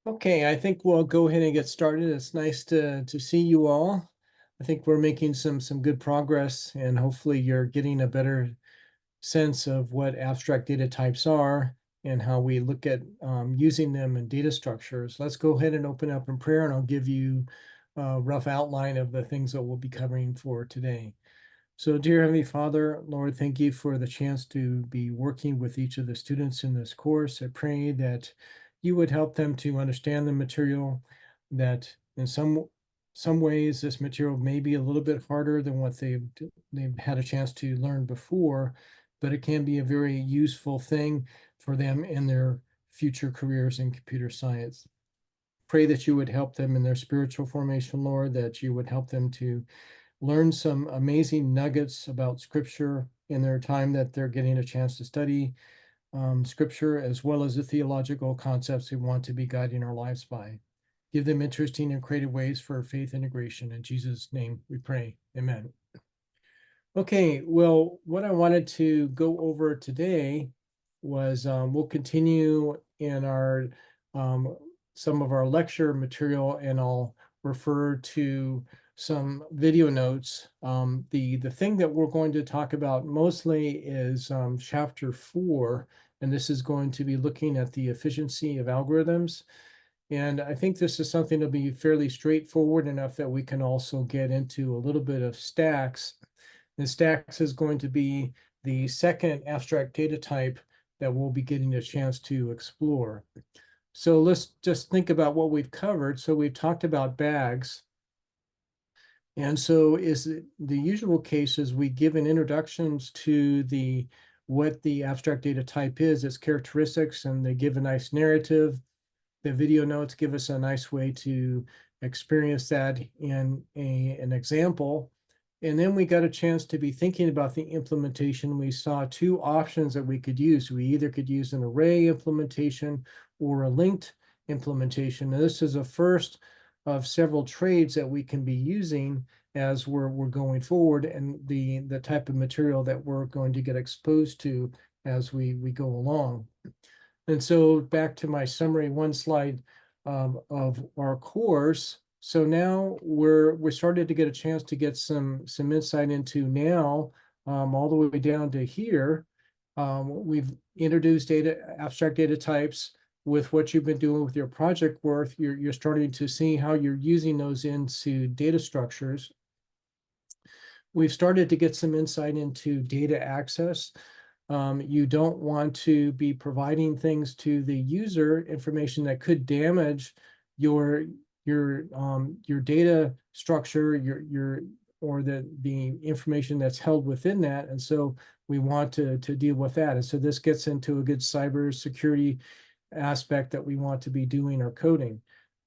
Okay, I think we'll go ahead and get started. It's nice to see you all. I think we're making some good progress, and hopefully you're getting a better sense of what abstract data types are and how we look at using them in data structures. Let's go ahead and open up in prayer, and I'll give you a rough outline of the things that we'll be covering for today. So, dear Heavenly Father, Lord, thank you for the chance to be working with each of the students in this course. I pray that you would help them to understand the material, that in some ways this material may be a little bit harder than what they've had a chance to learn before, but it can be a very useful thing for them in their future careers in computer science. Pray that you would help them in their spiritual formation, Lord, that you would help them to learn some amazing nuggets about scripture in their time that they're getting a chance to study scripture, as well as the theological concepts we want to be guiding our lives by. Give them interesting and creative ways for faith integration. In Jesus' name we pray. Amen. Okay, well, what I wanted to go over today was we'll continue in our um, some of our lecture material, and I'll refer to some video notes. The thing that we're going to talk about mostly is chapter 4, and this is going to be looking at the efficiency of algorithms. And I think this is something that'll be fairly straightforward enough that we can also get into a little bit of stacks. And stacks is going to be the second abstract data type that we'll be getting a chance to explore. So let's just think about what we've covered. So we've talked about bags. And so is the usual case is we give an introductions to what the abstract data type is, its characteristics, and they give a nice narrative. The video notes give us a nice way to experience that in an example. And then we got a chance to be thinking about the implementation. We saw two options that we could use. We either could use an array implementation or a linked implementation. And this is a first of several trades that we can be using as we're going forward, and the type of material that we're going to get exposed to as we go along. And so back to my summary, one slide of our course. So now we're starting to get a chance to get some insight into now all the way down to here. We've introduced abstract data types. With what you've been doing with your project work, you're starting to see how you're using those into data structures. We've started to get some insight into data access. You don't want to be providing things to the user, information that could damage your data structure, or the information that's held within that. And so we want to deal with that. And so this gets into a good cybersecurity aspect that we want to be doing our coding.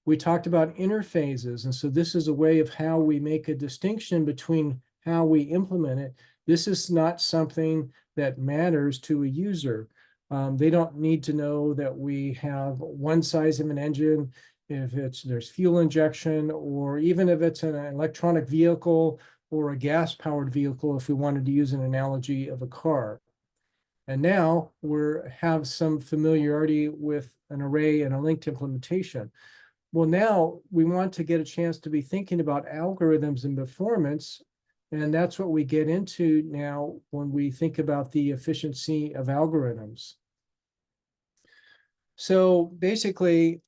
We talked about interphases, and so this is a way of how we make a distinction between how we implement it. This is not something that matters to a user. They don't need to know that we have one size of an engine, if there's fuel injection, or even if it's an electronic vehicle or a gas-powered vehicle, if we wanted to use an analogy of a car. And now we have some familiarity with an array and a linked implementation. Well, now we want to get a chance to be thinking about algorithms and performance. And that's what we get into now when we think about the efficiency of algorithms. So basically,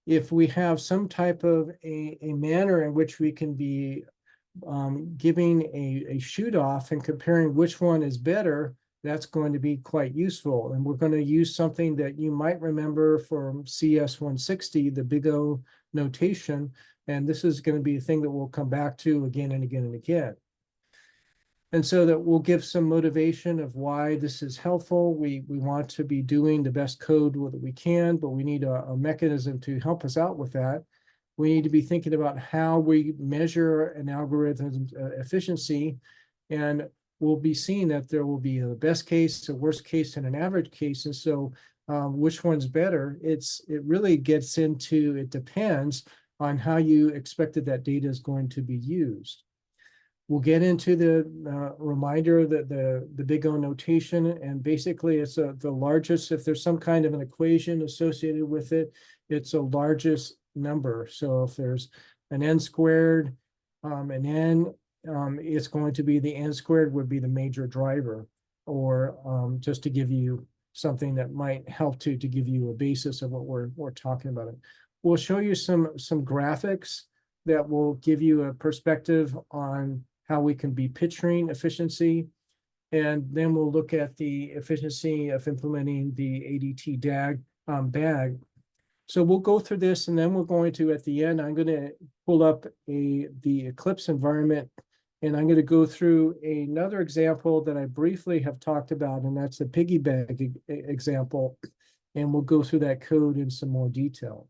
if we have some type of a manner in which we can be giving a shoot off and comparing which one is better, that's going to be quite useful. And we're going to use something that you might remember from CS 160, the big O notation. And this is going to be a thing that we'll come back to again and again and again. And so that will give some motivation of why this is helpful. We want to be doing the best code that we can, but we need a mechanism to help us out with that. We need to be thinking about how we measure an algorithm's efficiency, and we'll be seeing that there will be a best case, a worst case, and an average case. And so which one's better? It really gets into, it depends on how you expected that data is going to be used. We'll get into the reminder that the big O notation, and basically it's the largest, if there's some kind of an equation associated with it, it's a largest number. So if there's an n squared, an n, it's going to be the n squared would be the major driver, or just to give you something that might help to give you a basis of what we're talking about. We'll show you some graphics that will give you a perspective on how we can be picturing efficiency. And then we'll look at the efficiency of implementing the ADT bag. So we'll go through this, and then we're going to, at the end, I'm going to pull up the Eclipse environment, and I'm going to go through another example that I briefly have talked about, and that's the piggy bag example. And we'll go through that code in some more detail.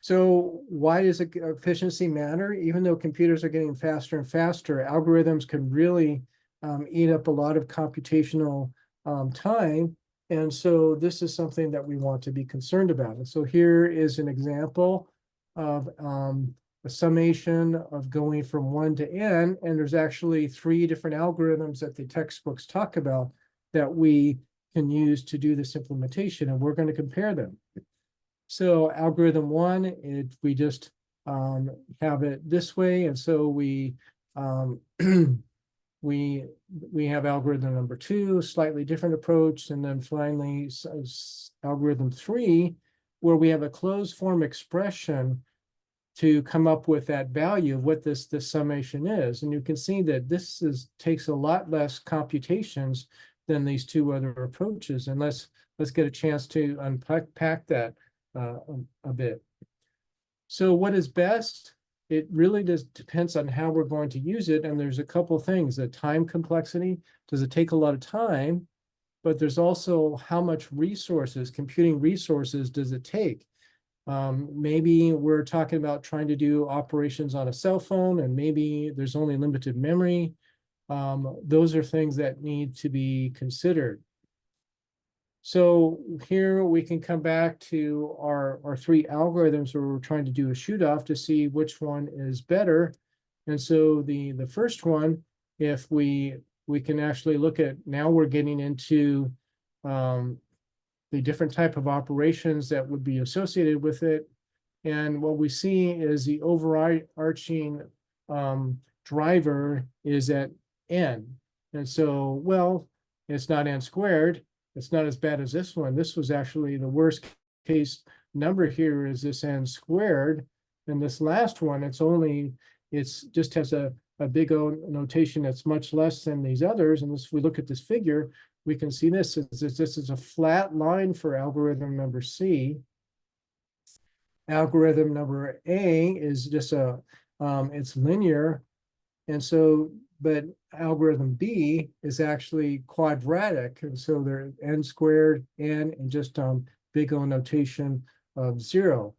So why does efficiency matter? Even though computers are getting faster and faster, algorithms can really eat up a lot of computational time. And so this is something that we want to be concerned about. And so here is an example of a summation of going from 1 to n. And there's actually 3 different algorithms that the textbooks talk about that we can use to do this implementation. And we're going to compare them. So algorithm 1, we just have it this way, and so we we have algorithm number 2, slightly different approach, and then finally algorithm 3, where we have a closed form expression to come up with that value of what this summation is. And you can see that this takes a lot less computations than these 2 other approaches. And let's get a chance to unpack that a bit. So what is best? It really depends on how we're going to use it. And there's a couple things. The time complexity. Does it take a lot of time? But there's also how much resources, computing resources, does it take? Maybe we're talking about trying to do operations on a cell phone, and maybe there's only limited memory. Those are things that need to be considered. So here we can come back to our 3 algorithms where we're trying to do a shoot off to see which one is better. And so the first one, if we can actually look at, now we're getting into the different type of operations that would be associated with it. And what we see is the overarching driver is at n. And so, well, it's not n squared. It's not as bad as this one. This was actually the worst case number here is this n squared. And this last one, it's just has a big O notation that's much less than these others. And if we look at this figure, we can see this is a flat line for algorithm number C. Algorithm number A is just it's linear. And so, but algorithm B is actually quadratic. And so they're n squared, n, and just big O notation of 0.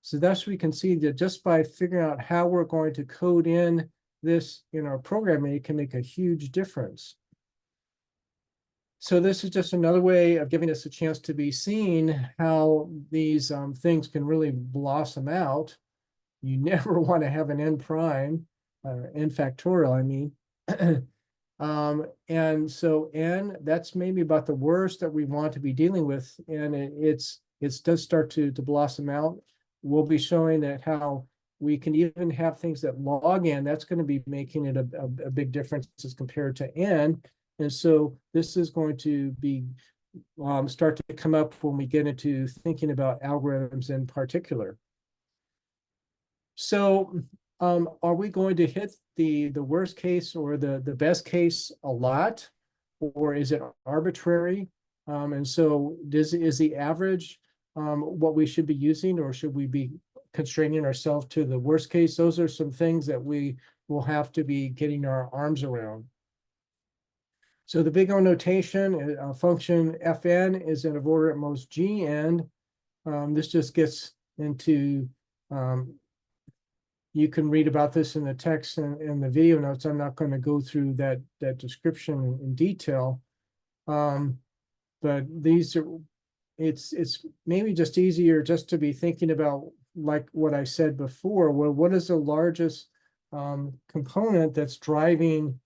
So thus we can see that just by figuring out how we're going to code in this in our programming, it can make a huge difference. So this is just another way of giving us a chance to be seeing how these things can really blossom out. You never want to have an n prime, n factorial, I mean. And so n, that's maybe about the worst that we want to be dealing with. And it does start to blossom out. We'll be showing that how we can even have things that log n, that's going to be making it a big difference as compared to n. And so this is going to be start to come up when we get into thinking about algorithms in particular. So are we going to hit the worst case or the best case a lot, or is it arbitrary? And so is the average what we should be using, or should we be constraining ourselves to the worst case? Those are some things that we will have to be getting our arms around. So the big O notation, function fn is in of order at most gn. This just gets into, you can read about this in the text and the video notes. I'm not going to go through that description in detail. But these are, it's maybe just easier just to be thinking about, like what I said before, well, what is the largest component that's driving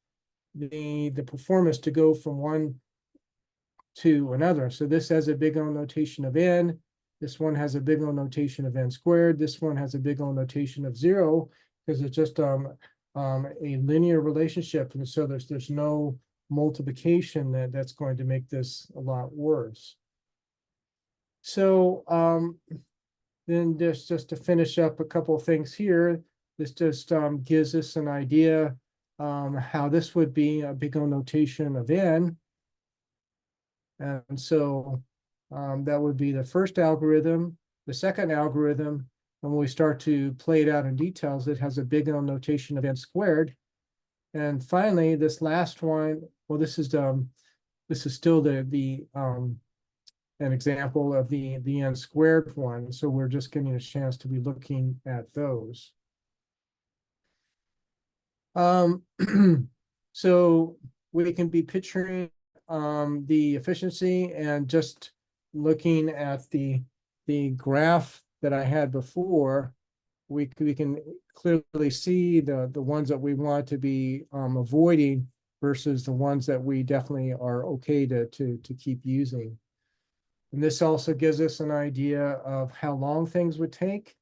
the performance to go from one to another. So this has a big O notation of n. This one has a big O notation of n squared. This one has a big O notation of 0 because it's just a linear relationship. And so there's no multiplication that's going to make this a lot worse. So then just to finish up a couple of things here, this just gives us an idea how this would be a big O notation of n. And so that would be the first algorithm. The second algorithm, and when we start to play it out in details, it has a big O notation of n squared. And finally, this last one, well, this is still an example of the n squared one. So we're just getting a chance to be looking at those. So we can be picturing the efficiency and just looking at the graph that I had before, we can clearly see the ones that we want to be avoiding versus the ones that we definitely are okay to keep using. And this also gives us an idea of how long things would take.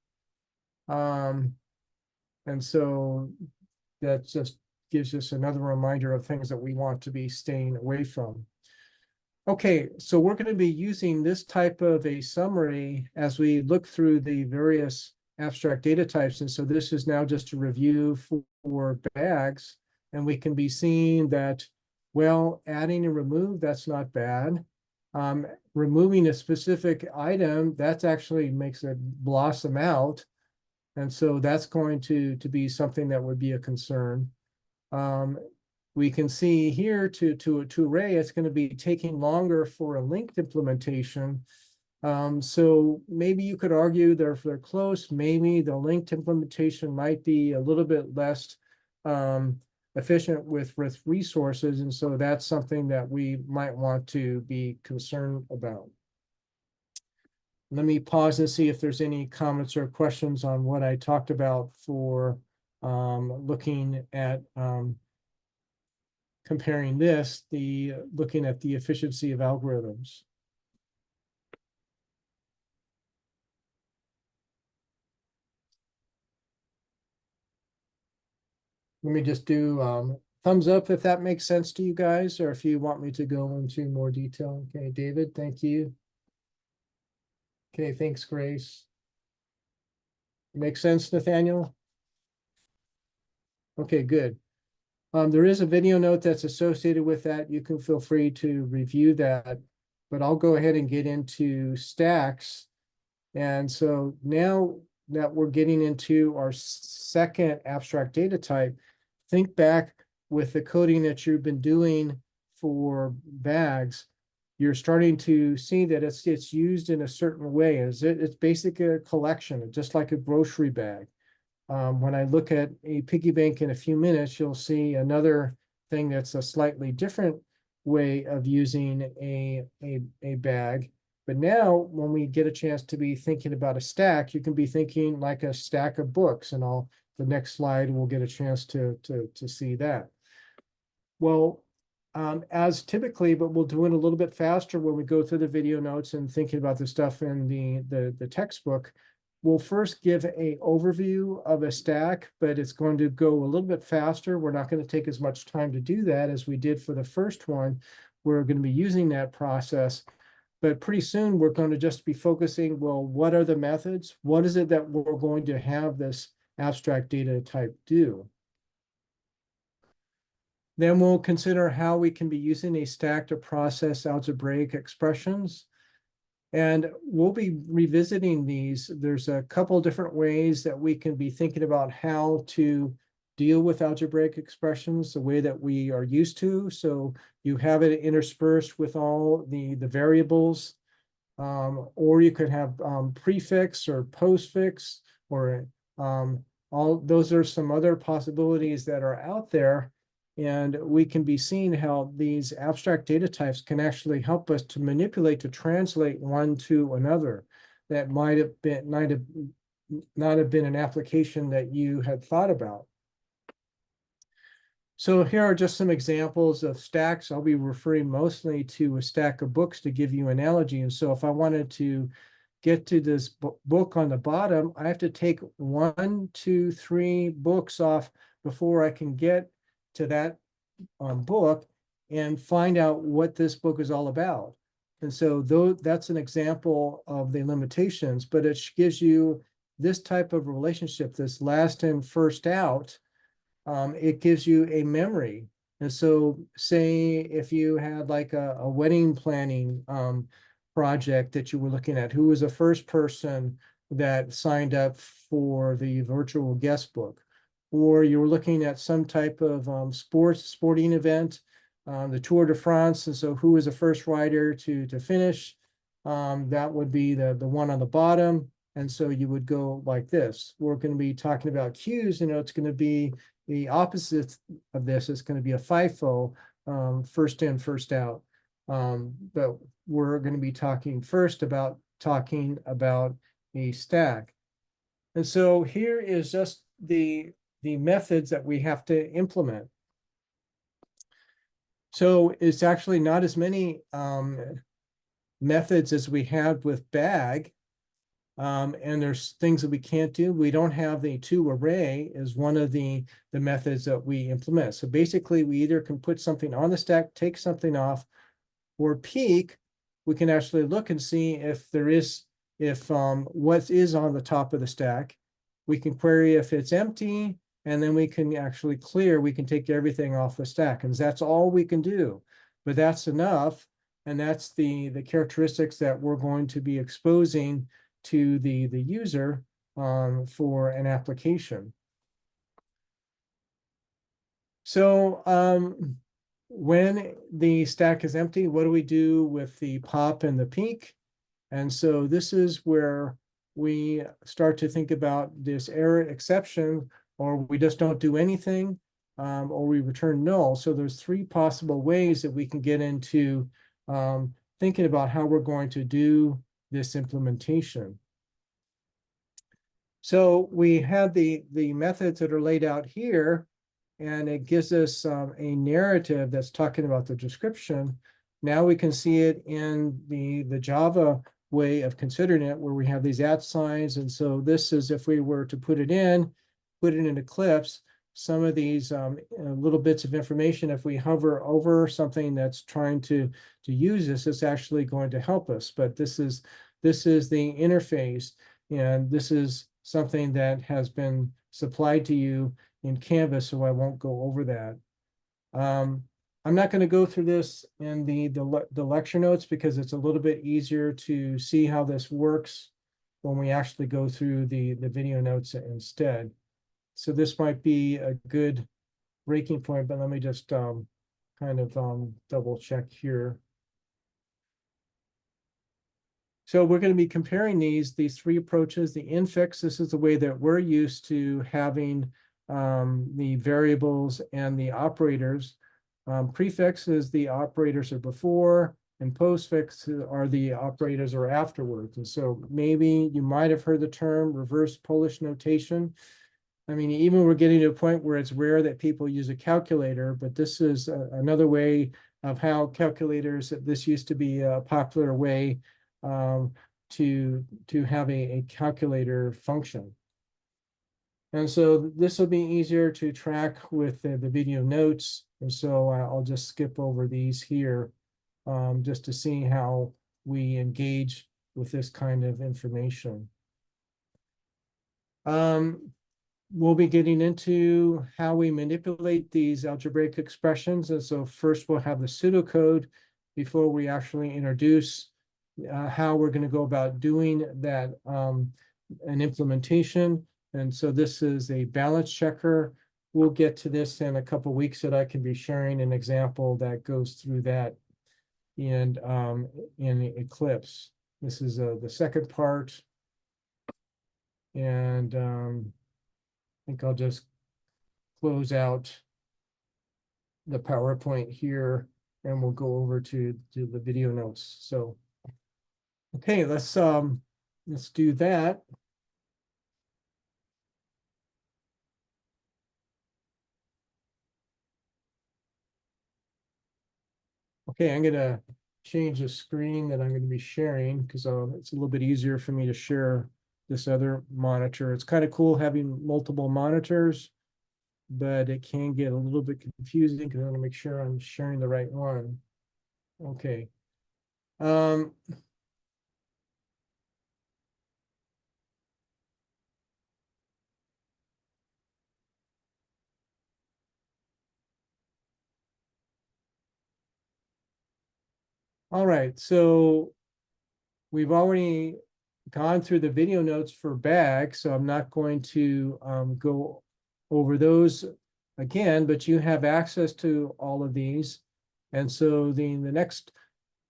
And so that just gives us another reminder of things that we want to be staying away from. Okay, so we're going to be using this type of a summary as we look through the various abstract data types. And so this is now just a review for bags. And we can be seeing that, well, adding and remove, that's not bad. Removing a specific item, that actually makes it blossom out. And so that's going to be something that would be a concern. We can see here to array, it's going to be taking longer for a linked implementation. So maybe you could argue that if they're close, maybe the linked implementation might be a little bit less efficient with resources. And so that's something that we might want to be concerned about. Let me pause and see if there's any comments or questions on what I talked about for looking at comparing this, looking at the efficiency of algorithms. Let me just do thumbs up if that makes sense to you guys, or if you want me to go into more detail. Okay, David, thank you. Okay, thanks, Grace. Makes sense, Nathaniel? Okay, good. There is a video note that's associated with that. You can feel free to review that, but I'll go ahead and get into stacks. And so now that we're getting into our second abstract data type, think back with the coding that you've been doing for bags. You're starting to see that it's used in a certain way. It's basically a collection, just like a grocery bag. When I look at a piggy bank in a few minutes, you'll see another thing that's a slightly different way of using a bag. But now when we get a chance to be thinking about a stack, you can be thinking like a stack of books, and the next slide we'll get a chance to see that. Well, as typically, but we'll do it a little bit faster when we go through the video notes and thinking about the stuff in the textbook. We'll first give an overview of a stack, but it's going to go a little bit faster. We're not going to take as much time to do that as we did for the first one. We're going to be using that process, but pretty soon we're going to just be focusing, well, what are the methods? What is it that we're going to have this abstract data type do? Then we'll consider how we can be using a stack to process algebraic expressions. And we'll be revisiting these. There's a couple different ways that we can be thinking about how to deal with algebraic expressions the way that we are used to. So you have it interspersed with all the variables, or you could have prefix or postfix, or all those are some other possibilities that are out there. And we can be seeing how these abstract data types can actually help us to manipulate, to translate one to another. That might not have been an application that you had thought about. So here are just some examples of stacks. I'll be referring mostly to a stack of books to give you analogy. And so if I wanted to get to this book on the bottom, I have to take 1, 2, 3 books off before I can get to that book and find out what this book is all about. And so that's an example of the limitations, but it gives you this type of relationship, this last in, first out. It gives you a memory. And so say if you had like a wedding planning project that you were looking at, who was the first person that signed up for the virtual guest book? Or you were looking at some type of sporting event, the Tour de France, and so who was the first rider to finish? That would be the one on the bottom. And so you would go like this. We're going to be talking about cues, it's going to be the opposite of this. Is going to be a FIFO, first in, first out. But we're going to be talking about a stack. And so here is just the methods that we have to implement. So it's actually not as many methods as we had with BAG. And there's things that we can't do. We don't have the to array is one of the methods that we implement. So basically we either can put something on the stack, take something off, or peek. We can actually look and see if what is on the top of the stack. We can query if it's empty, and then we can actually clear. We can take everything off the stack, and that's all we can do. But that's enough, and that's the characteristics that we're going to be exposing to the user for an application. So when the stack is empty, what do we do with the pop and the peek? And so this is where we start to think about this error exception, or we just don't do anything, or we return null. So there's 3 possible ways that we can get into thinking about how we're going to do this implementation. So we have the methods that are laid out here, and it gives us a narrative that's talking about the description. Now we can see it in the Java way of considering it, where we have these @signs. And so this is, if we were to put it in Eclipse, some of these little bits of information, if we hover over something that's trying to use this, it's actually going to help us. But this is the interface, and this is something that has been supplied to you in Canvas, so I won't go over that. I'm not going to go through this in the lecture notes because it's a little bit easier to see how this works when we actually go through the video notes instead. So this might be a good breaking point, but let me just kind of double check here. So we're going to be comparing these 3 approaches. The infix, this is the way that we're used to having the variables and the operators. Prefix is the operators are before, and postfix are the operators are afterwards. And so maybe you might have heard the term reverse Polish notation. I mean, even we're getting to a point where it's rare that people use a calculator, but this is another way of how calculators, this used to be a popular way to have a calculator function. And so this will be easier to track with the video notes. And so I'll just skip over these here just to see how we engage with this kind of information. We'll be getting into how we manipulate these algebraic expressions. And so first we'll have the pseudocode before we actually introduce how we're going to go about doing that, an implementation. And so this is a balance checker. We'll get to this in a couple of weeks, that I can be sharing an example that goes through that in Eclipse. This is the second part. And I think I'll just close out the PowerPoint here, and we'll go over to the video notes. So, okay, let's do that. Okay, I'm gonna change the screen that I'm gonna be sharing because it's a little bit easier for me to share this other monitor. It's kind of cool having multiple monitors, but it can get a little bit confusing because I want to make sure I'm sharing the right one. Okay. Um, all right, so we've already gone through the video notes for BAG, so I'm not going to go over those again, but you have access to all of these. And so the next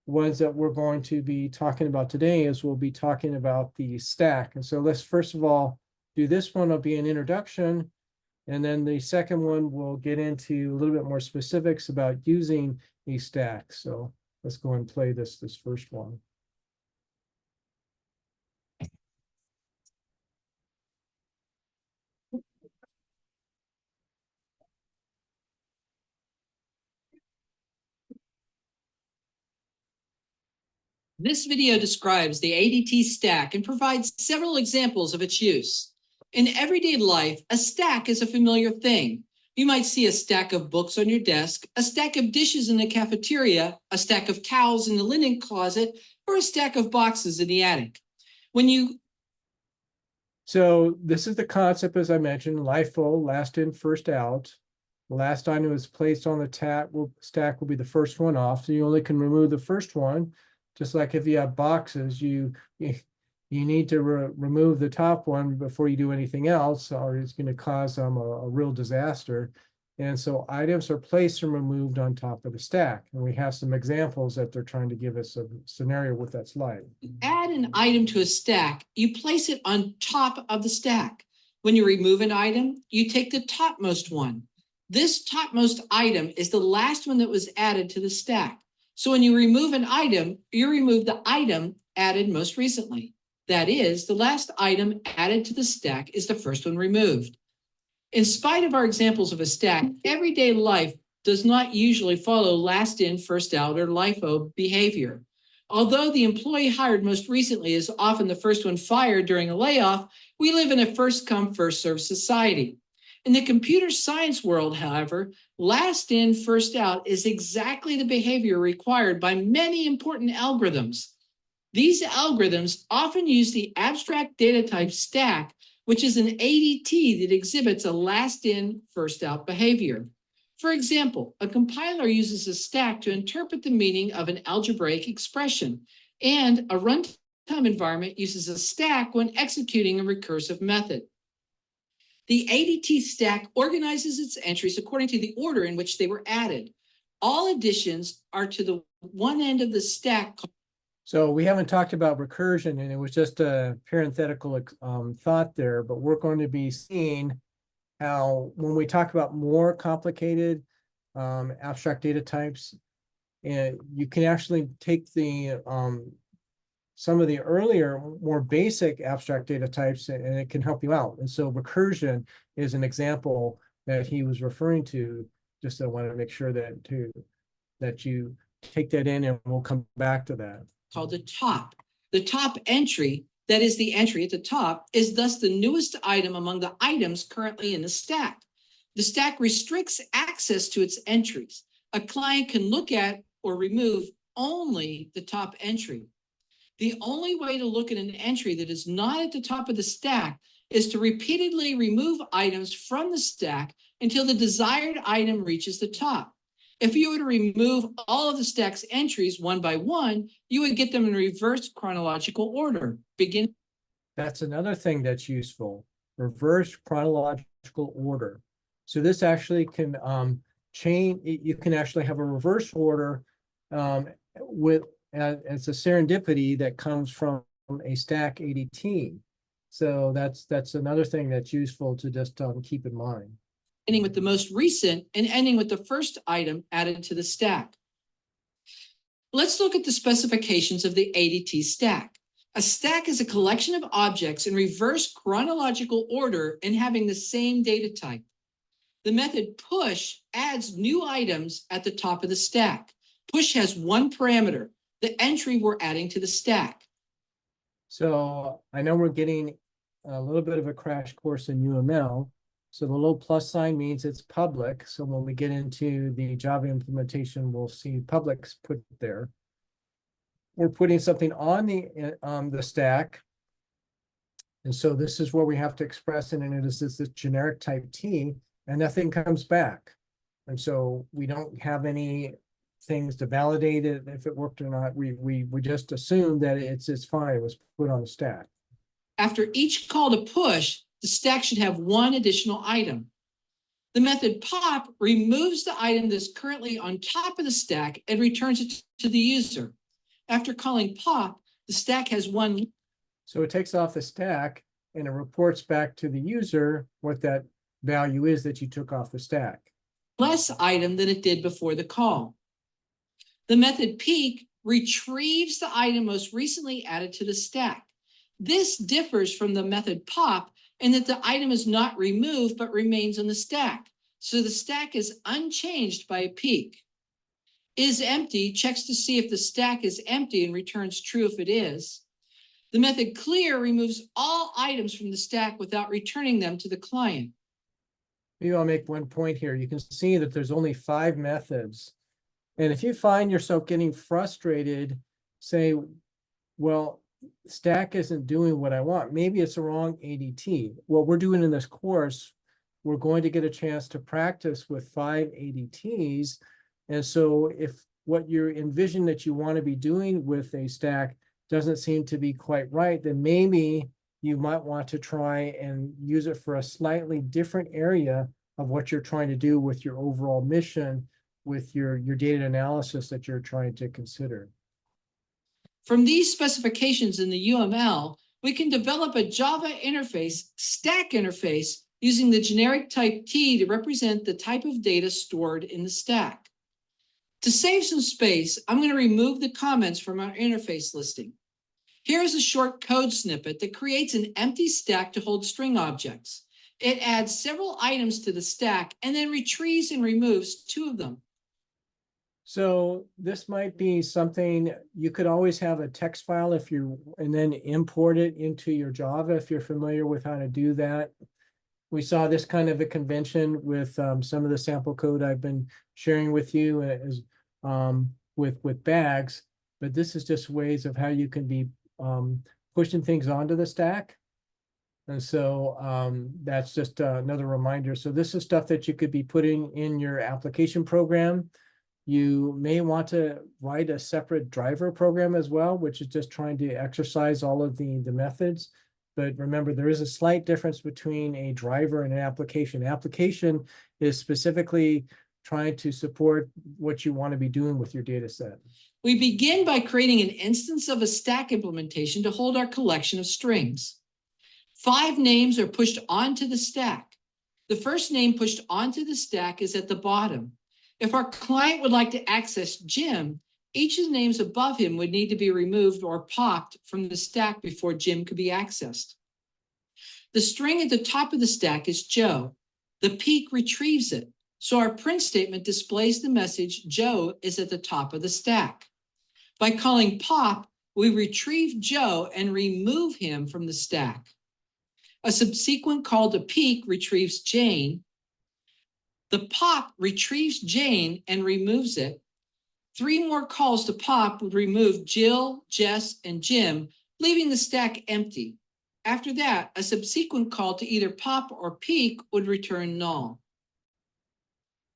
ones that we're going to be talking about today is we'll be talking about the stack. And so let's first of all do this one. Will be an introduction. And then the second one will get into a little bit more specifics about using a stack. So let's go and play this first one. This video describes the ADT stack and provides several examples of its use. In everyday life, a stack is a familiar thing. You might see a stack of books on your desk, a stack of dishes in the cafeteria, a stack of towels in the linen closet, or a stack of boxes in the attic. So this is the concept, as I mentioned, LIFO, last in, first out. The last item is placed on the stack will be the first one off. So you only can remove the first one. Just like if you have boxes, you need to remove the top one before you do anything else, or it's going to cause a real disaster. And so items are placed and removed on top of the stack. And we have some examples that they're trying to give us a scenario what that's like. Add an item to a stack, you place it on top of the stack. When you remove an item, you take the topmost one. This topmost item is the last one that was added to the stack. So when you remove an item, you remove the item added most recently. That is, the last item added to the stack is the first one removed. In spite of our examples of a stack, everyday life does not usually follow last in, first out, or LIFO behavior. Although the employee hired most recently is often the first one fired during a layoff, we live in a first come, first served society. In the computer science world, however, last in, first out is exactly the behavior required by many important algorithms. These algorithms often use the abstract data type stack, which is an ADT that exhibits a last in, first out behavior. For example, a compiler uses a stack to interpret the meaning of an algebraic expression, and a runtime environment uses a stack when executing a recursive method. The ADT stack organizes its entries according to the order in which they were added. All additions are to the one end of the stack. So we haven't talked about recursion, and it was just a parenthetical thought there, but we're going to be seeing how when we talk about more complicated abstract data types, and you can actually take the some of the earlier, more basic abstract data types, and it can help you out. And so recursion is an example that he was referring to. Just I want to make sure that you take that in, and we'll come back to that. Called the top. The top entry, that is the entry at the top, is thus the newest item among the items currently in the stack. The stack restricts access to its entries. A client can look at or remove only the top entry. The only way to look at an entry that is not at the top of the stack is to repeatedly remove items from the stack until the desired item reaches the top. If you were to remove all of the stack's entries one by one, you would get them in reverse chronological order. That's another thing that's useful, reverse chronological order. So this actually can change, you can actually have a reverse order with it's a serendipity that comes from a stack ADT. So that's another thing that's useful to just keep in mind. Beginning with the most recent and ending with the first item added to the stack. Let's look at the specifications of the ADT stack. A stack is a collection of objects in reverse chronological order and having the same data type. The method push adds new items at the top of the stack. Push has one parameter, the entry we're adding to the stack. So I know we're getting a little bit of a crash course in UML. So the little plus sign means it's public. So when we get into the Java implementation, we'll see publics put there. We're putting something on the stack. And so this is where we have to express it, and it is this generic type T, and nothing comes back. And so we don't have any things to validate it if it worked or not. We just assume that it's fine. It was put on the stack. After each call to push, the stack should have one additional item. The method pop removes the item that's currently on top of the stack and returns it to the user. After calling pop, the stack has one. So it takes off the stack and it reports back to the user what that value is that you took off the stack. Less item than it did before the call. The method peek retrieves the item most recently added to the stack. This differs from the method pop in that the item is not removed but remains on the stack. So the stack is unchanged by a peek. Is empty checks to see if the stack is empty and returns true if it is. The method clear removes all items from the stack without returning them to the client. Maybe I'll make one point here. You can see that there's only 5 methods. And if you find yourself getting frustrated, say, well, stack isn't doing what I want. Maybe it's the wrong ADT. What we're doing in this course, we're going to get a chance to practice with 5 ADTs. And so if what you envision that you want to be doing with a stack doesn't seem to be quite right, then maybe you might want to try and use it for a slightly different area of what you're trying to do with your overall mission, with your data analysis that you're trying to consider. From these specifications in the UML, we can develop a Java interface, stack interface, using the generic type T to represent the type of data stored in the stack. To save some space, I'm going to remove the comments from our interface listing. Here is a short code snippet that creates an empty stack to hold string objects. It adds several items to the stack and then retrieves and removes 2 of them. So this might be something you could always have a text file and then import it into your Java if you're familiar with how to do that. We saw this kind of a convention with some of the sample code I've been sharing with you as with bags, but this is just ways of how you can be pushing things onto the stack. And so that's just another reminder. So this is stuff that you could be putting in your application program. You may want to write a separate driver program as well, which is just trying to exercise all of the methods. But remember, there is a slight difference between a driver and an application. Application is specifically trying to support what you want to be doing with your data set. We begin by creating an instance of a stack implementation to hold our collection of strings. 5 names are pushed onto the stack. The first name pushed onto the stack is at the bottom. If our client would like to access Jim, each of the names above him would need to be removed or popped from the stack before Jim could be accessed. The string at the top of the stack is Joe. The peek retrieves it, so our print statement displays the message Joe is at the top of the stack. By calling pop, we retrieve Joe and remove him from the stack. A subsequent call to peek retrieves Jane. The pop retrieves Jane and removes it. 3 more calls to pop would remove Jill, Jess, and Jim, leaving the stack empty. After that, a subsequent call to either pop or peek would return null.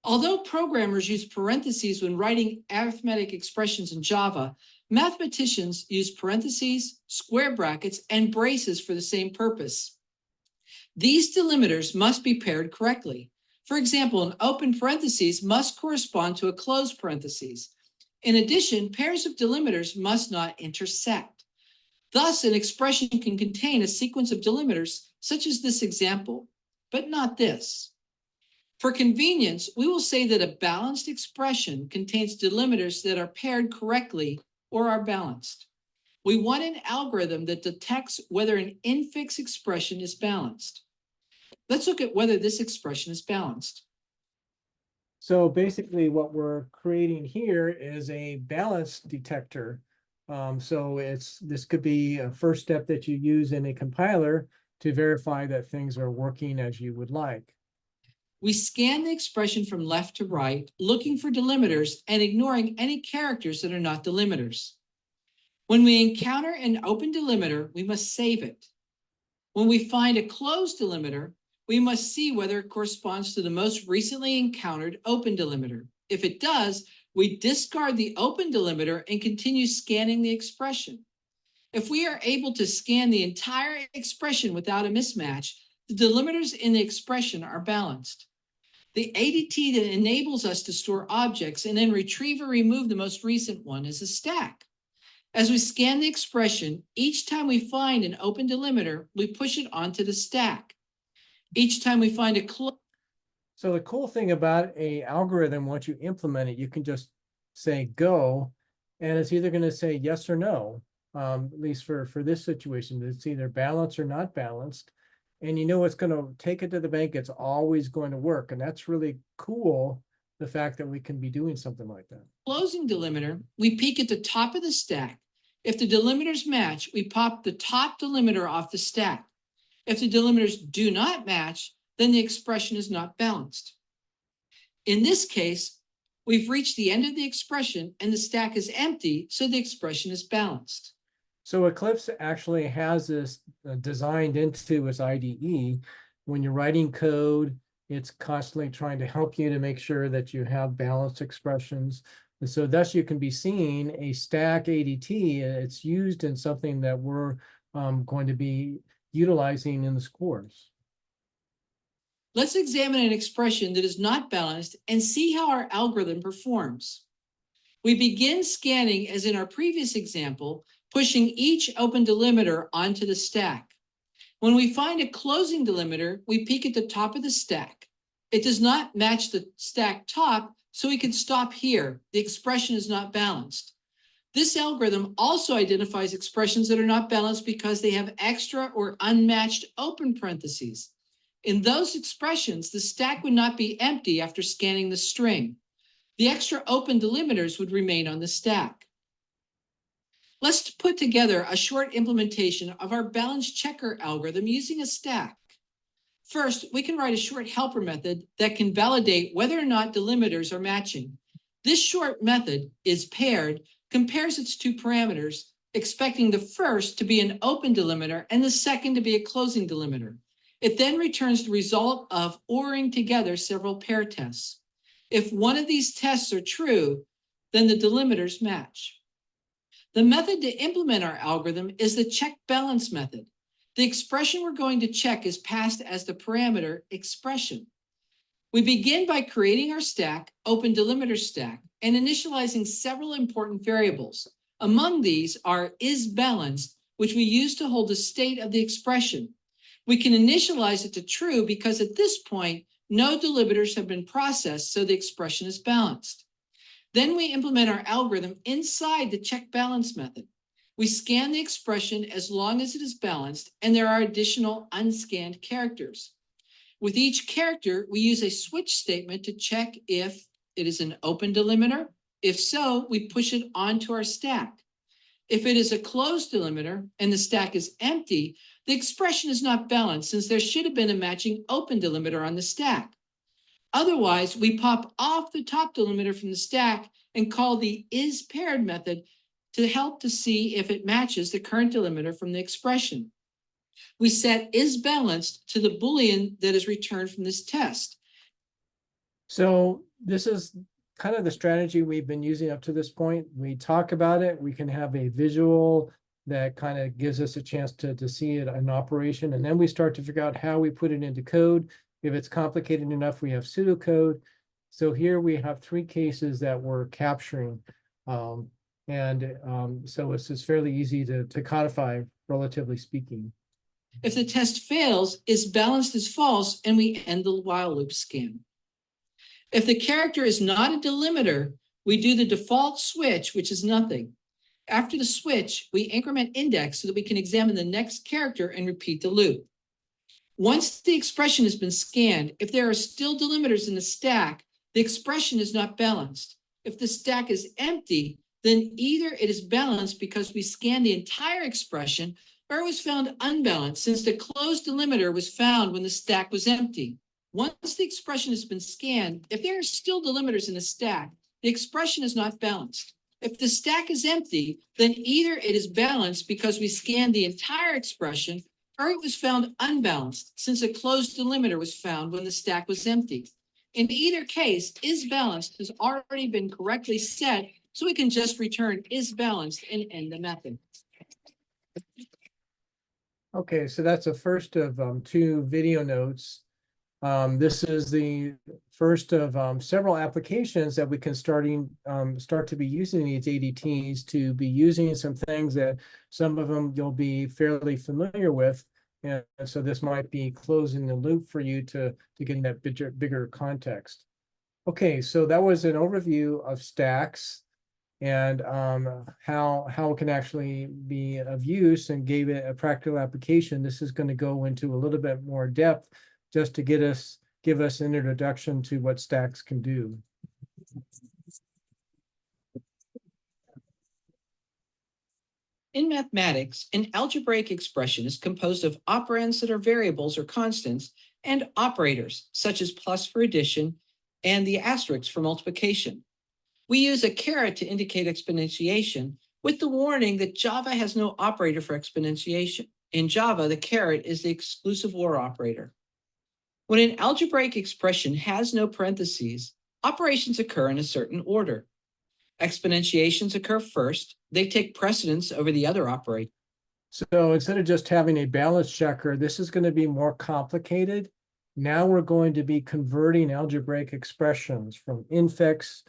Although programmers use parentheses when writing arithmetic expressions in Java, mathematicians use parentheses, square brackets, and braces for the same purpose. These delimiters must be paired correctly. For example, an open parentheses must correspond to a closed parentheses. In addition, pairs of delimiters must not intersect. Thus, an expression can contain a sequence of delimiters, such as this example, but not this. For convenience, we will say that a balanced expression contains delimiters that are paired correctly or are balanced. We want an algorithm that detects whether an infix expression is balanced. Let's look at whether this expression is balanced. So basically what we're creating here is a balance detector. So this could be a first step that you use in a compiler to verify that things are working as you would like. We scan the expression from left to right, looking for delimiters and ignoring any characters that are not delimiters. When we encounter an open delimiter, we must save it. When we find a closed delimiter, we must see whether it corresponds to the most recently encountered open delimiter. If it does, we discard the open delimiter and continue scanning the expression. If we are able to scan the entire expression without a mismatch, the delimiters in the expression are balanced. The ADT that enables us to store objects and then retrieve or remove the most recent one is a stack. As we scan the expression, each time we find an open delimiter, we push it onto the stack. Each time we find a So the cool thing about a algorithm, once you implement it, you can just say go, and it's either going to say yes or no. At least for this situation, it's either balanced or not balanced. And you know it's going to take it to the bank. It's always going to work. And that's really cool, the fact that we can be doing something like that. closing delimiter, we peek at the top of the stack. If the delimiters match, we pop the top delimiter off the stack. If the delimiters do not match, then the expression is not balanced. In this case, we've reached the end of the expression and the stack is empty, so the expression is balanced. So Eclipse actually has this designed into its IDE. When you're writing code, it's constantly trying to help you to make sure that you have balanced expressions. And so thus you can be seeing a stack ADT. It's used in something that we're going to be utilizing in the scores. Let's examine an expression that is not balanced and see how our algorithm performs. We begin scanning as in our previous example, pushing each open delimiter onto the stack. When we find a closing delimiter, we peek at the top of the stack. It does not match the stack top, so we can stop here. The expression is not balanced. This algorithm also identifies expressions that are not balanced because they have extra or unmatched open parentheses. In those expressions, the stack would not be empty after scanning the string. The extra open delimiters would remain on the stack. Let's put together a short implementation of our balance checker algorithm using a stack. First, we can write a short helper method that can validate whether or not delimiters are matching. This short method is paired, compares its two parameters, expecting the first to be an open delimiter and the second to be a closing delimiter. It then returns the result of ORing together several pair tests. If one of these tests are true, then the delimiters match. The method to implement our algorithm is the check balance method. The expression we're going to check is passed as the parameter expression. We begin by creating our stack, open delimiter stack, and initializing several important variables. Among these are isBalanced, which we use to hold the state of the expression. We can initialize it to true because at this point, no delimiters have been processed, so the expression is balanced. Then we implement our algorithm inside the check balance method. We scan the expression as long as it is balanced, and there are additional unscanned characters. With each character, we use a switch statement to check if it is an open delimiter. If so, we push it onto our stack. If it is a closed delimiter and the stack is empty, the expression is not balanced since there should have been a matching open delimiter on the stack. Otherwise, we pop off the top delimiter from the stack and call the isPaired method to help to see if it matches the current delimiter from the expression. We set isBalanced to the Boolean that is returned from this test. So this is kind of the strategy we've been using up to this point. We talk about it, we can have a visual that kind of gives us a chance to see it in operation, and then we start to figure out how we put it into code. If it's complicated enough, we have pseudocode. So here we have three cases that we're capturing. So it's fairly easy to codify, relatively speaking. If the test fails, isBalanced is false, and we end the while loop scan. If the character is not a delimiter, we do the default switch, which is nothing. After the switch, we increment index so that we can examine the next character and repeat the loop. Once the expression has been scanned, if there are still delimiters in the stack, the expression is not balanced. If the stack is empty, then either it is balanced because we scanned the entire expression, or it was found unbalanced since the closed delimiter was found when the stack was empty. Once the expression has been scanned, if there are still delimiters in the stack, the expression is not balanced. If the stack is empty, then either it is balanced because we scanned the entire expression, or it was found unbalanced since a closed delimiter was found when the stack was empty. In either case, is balanced has already been correctly set, so we can just return is balanced and end the method. Okay, so that's the first of two video notes. This is the first of several applications that we can start to be using these ADTs to be using some things that some of them you'll be fairly familiar with. And so this might be closing the loop for you to get that bigger context. Okay, so that was an overview of stacks and how it can actually be of use, and gave it a practical application. This is going to go into a little bit more depth just to give us an introduction to what stacks can do. In mathematics, an algebraic expression is composed of operands that are variables or constants and operators, such as plus for addition and the asterisk for multiplication. We use a caret to indicate exponentiation, with the warning that Java has no operator for exponentiation. In Java, the caret is the exclusive OR operator. When an algebraic expression has no parentheses, operations occur in a certain order. Exponentiations occur first. They take precedence over the other operators. So instead of just having a balance checker, this is going to be more complicated. Now we're going to be converting algebraic expressions from infix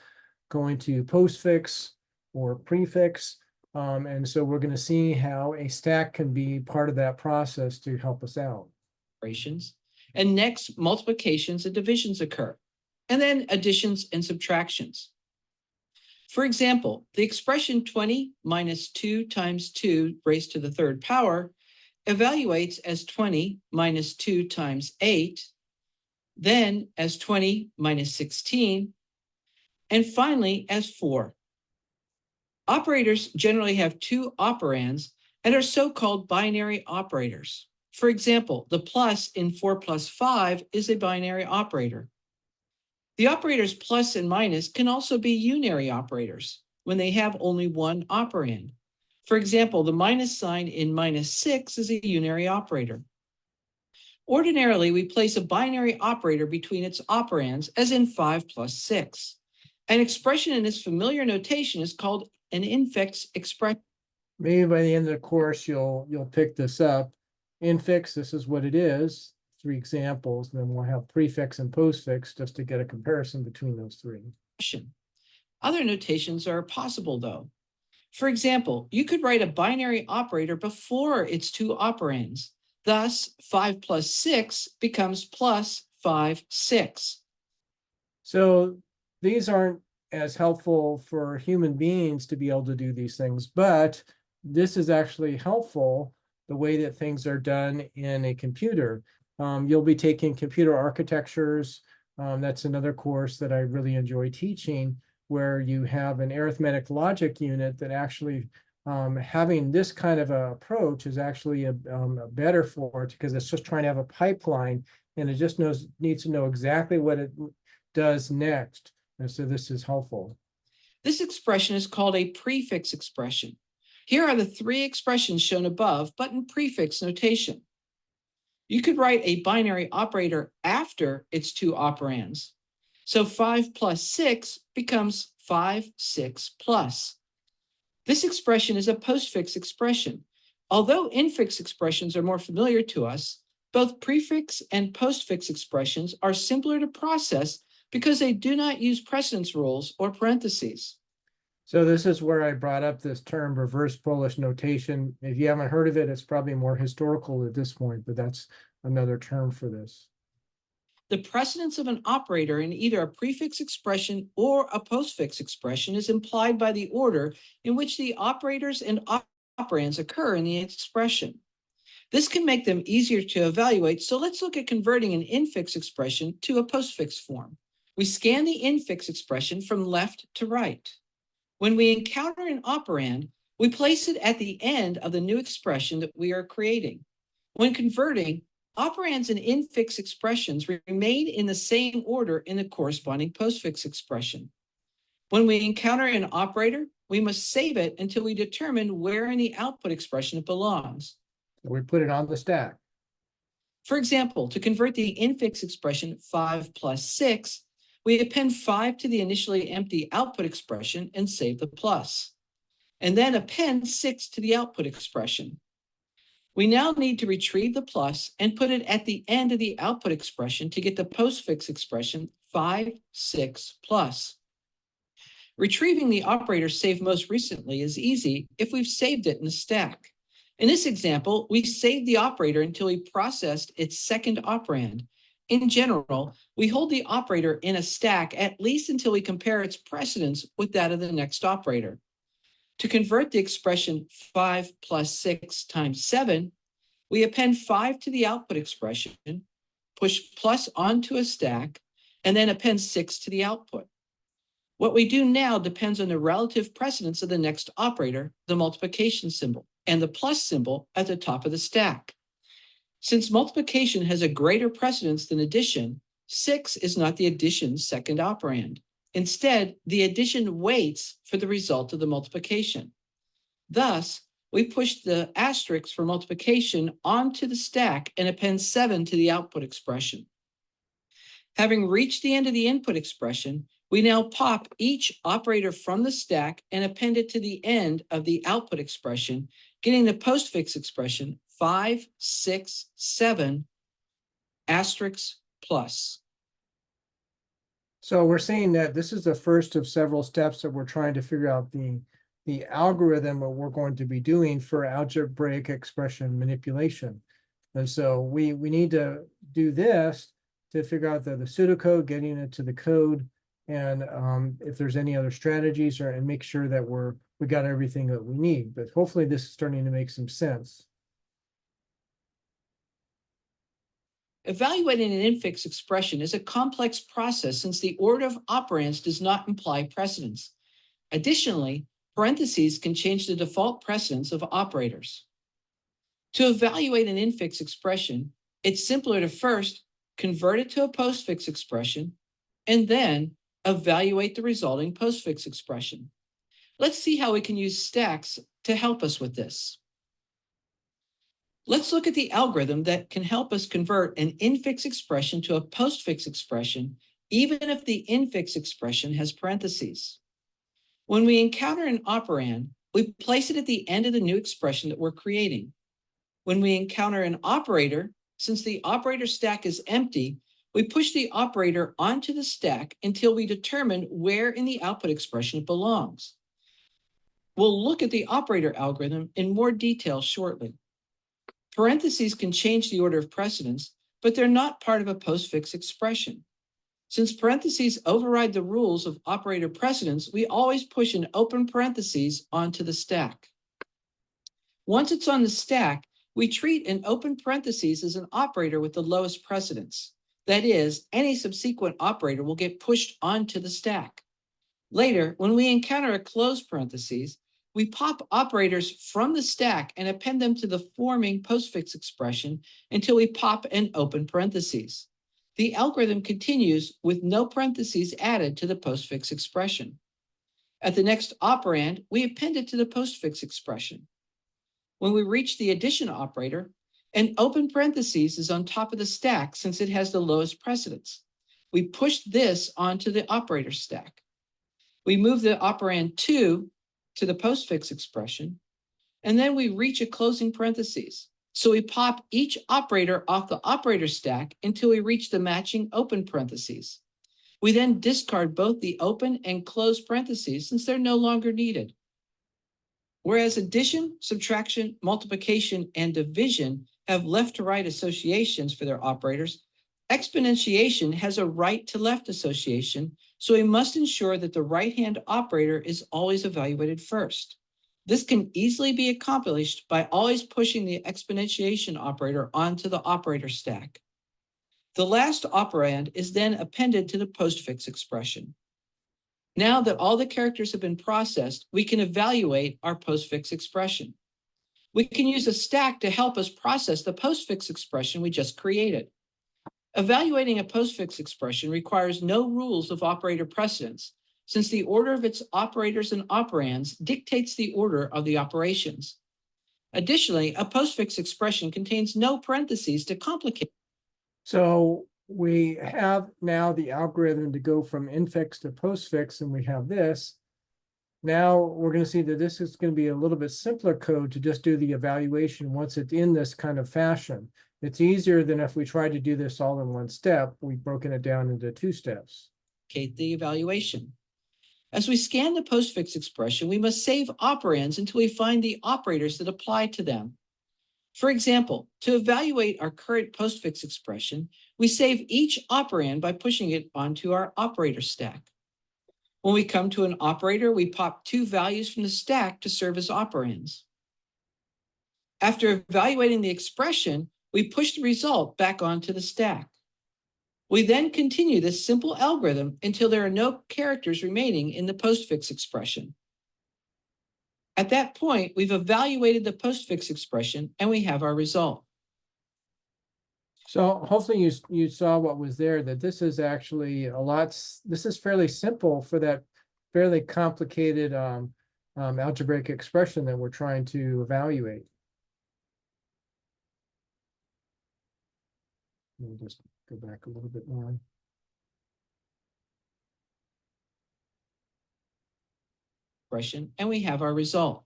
going to postfix or prefix. And so we're going to see how a stack can be part of that process to help us out. And next, multiplications and divisions occur, and then additions and subtractions. For example, the expression 20 minus 2 times 2 raised to the third power evaluates as 20 minus 2 times 8, then as 20 minus 16, and finally as 4. Operators generally have two operands and are so-called binary operators. For example, the plus in 4 plus 5 is a binary operator. The operators plus and minus can also be unary operators when they have only one operand. For example, the minus sign in -6 is a unary operator. Ordinarily, we place a binary operator between its operands, as in 5 plus 6. An expression in this familiar notation is called an infix expression. Maybe by the end of the course, you'll pick this up. Infix, this is what it is. 3 examples, and then we'll have prefix and postfix just to get a comparison between those 3. Other notations are possible, though. For example, you could write a binary operator before its two operands. Thus, 5 plus 6 becomes plus 5, 6. So these aren't as helpful for human beings to be able to do these things, but this is actually helpful the way that things are done in a computer. You'll be taking computer architectures. That's another course that I really enjoy teaching, where you have an arithmetic logic unit that actually having this kind of a approach is actually a better for it, because it's just trying to have a pipeline, and it just needs to know exactly what it does next. And so this is helpful. This expression is called a prefix expression. Here are the 3 expressions shown above, but in prefix notation. You could write a binary operator after its two operands. So 5 plus 6 becomes 5, 6 plus. This expression is a postfix expression. Although infix expressions are more familiar to us, both prefix and postfix expressions are simpler to process because they do not use precedence rules or parentheses. So this is where I brought up this term reverse Polish notation. If you haven't heard of it, it's probably more historical at this point, but that's another term for this. The precedence of an operator in either a prefix expression or a postfix expression is implied by the order in which the operators and operands occur in the expression. This can make them easier to evaluate, so let's look at converting an infix expression to a postfix form. We scan the infix expression from left to right. When we encounter an operand, we place it at the end of the new expression that we are creating. When converting, operands and infix expressions remain in the same order in the corresponding postfix expression. When we encounter an operator, we must save it until we determine where in the output expression it belongs. We put it on the stack. For example, to convert the infix expression 5 plus 6, we append 5 to the initially empty output expression and save the plus, and then append 6 to the output expression. We now need to retrieve the plus and put it at the end of the output expression to get the postfix expression 5, 6 plus. Retrieving the operator saved most recently is easy if we've saved it in the stack. In this example, we saved the operator until we processed its second operand. In general, we hold the operator in a stack at least until we compare its precedence with that of the next operator. To convert the expression 5 plus 6 times 7, we append 5 to the output expression, push plus onto a stack, and then append 6 to the output. What we do now depends on the relative precedence of the next operator, the multiplication symbol, and the plus symbol at the top of the stack. Since multiplication has a greater precedence than addition, 6 is not the addition's second operand. Instead, the addition waits for the result of the multiplication. Thus, we push the asterisk for multiplication onto the stack and append 7 to the output expression. Having reached the end of the input expression, we now pop each operator from the stack and append it to the end of the output expression, getting the postfix expression 5, 6, 7, asterisk plus. So we're saying that this is the first of several steps that we're trying to figure out the algorithm that we're going to be doing for algebraic expression manipulation. And so we need to do this to figure out the pseudocode, getting it to the code, and if there's any other strategies, and make sure that we got everything that we need. But hopefully this is starting to make some sense. Evaluating an infix expression is a complex process since the order of operands does not imply precedence. Additionally, parentheses can change the default precedence of operators. To evaluate an infix expression, it's simpler to first convert it to a postfix expression and then evaluate the resulting postfix expression. Let's see how we can use stacks to help us with this. Let's look at the algorithm that can help us convert an infix expression to a postfix expression, even if the infix expression has parentheses. When we encounter an operand, we place it at the end of the new expression that we're creating. When we encounter an operator, since the operator stack is empty, we push the operator onto the stack until we determine where in the output expression it belongs. We'll look at the operator algorithm in more detail shortly. Parentheses can change the order of precedence, but they're not part of a postfix expression. Since parentheses override the rules of operator precedence, we always push an open parentheses onto the stack. Once it's on the stack, we treat an open parentheses as an operator with the lowest precedence. That is, any subsequent operator will get pushed onto the stack. Later, when we encounter a closed parentheses, we pop operators from the stack and append them to the forming postfix expression until we pop an open parentheses. The algorithm continues with no parentheses added to the postfix expression. At the next operand, we append it to the postfix expression. When we reach the addition operator, an open parentheses is on top of the stack since it has the lowest precedence. We push this onto the operator stack. We move the operand 2 to the postfix expression, and then we reach a closing parentheses. So we pop each operator off the operator stack until we reach the matching open parentheses. We then discard both the open and closed parentheses since they're no longer needed. Whereas addition, subtraction, multiplication, and division have left to right associations for their operators, exponentiation has a right to left association, so we must ensure that the right-hand operator is always evaluated first. This can easily be accomplished by always pushing the exponentiation operator onto the operator stack. The last operand is then appended to the postfix expression. Now that all the characters have been processed, we can evaluate our postfix expression. We can use a stack to help us process the postfix expression we just created. Evaluating a postfix expression requires no rules of operator precedence, since the order of its operators and operands dictates the order of the operations. Additionally, a postfix expression contains no parentheses to complicate. So we have now the algorithm to go from infix to postfix, and we have this. Now we're going to see that this is going to be a little bit simpler code to just do the evaluation once it's in this kind of fashion. It's easier than if we tried to do this all in one step. We've broken it down into 2 steps. The evaluation. As we scan the postfix expression, we must save operands until we find the operators that apply to them. For example, to evaluate our current postfix expression, we save each operand by pushing it onto our operator stack. When we come to an operator, we pop 2 values from the stack to serve as operands. After evaluating the expression, we push the result back onto the stack. We then continue this simple algorithm until there are no characters remaining in the postfix expression. At that point, we've evaluated the postfix expression and we have our result. So hopefully you saw what was there, that this is actually this is fairly simple for that fairly complicated algebraic expression that we're trying to evaluate. Let me just go back a little bit more. Expression, and we have our result.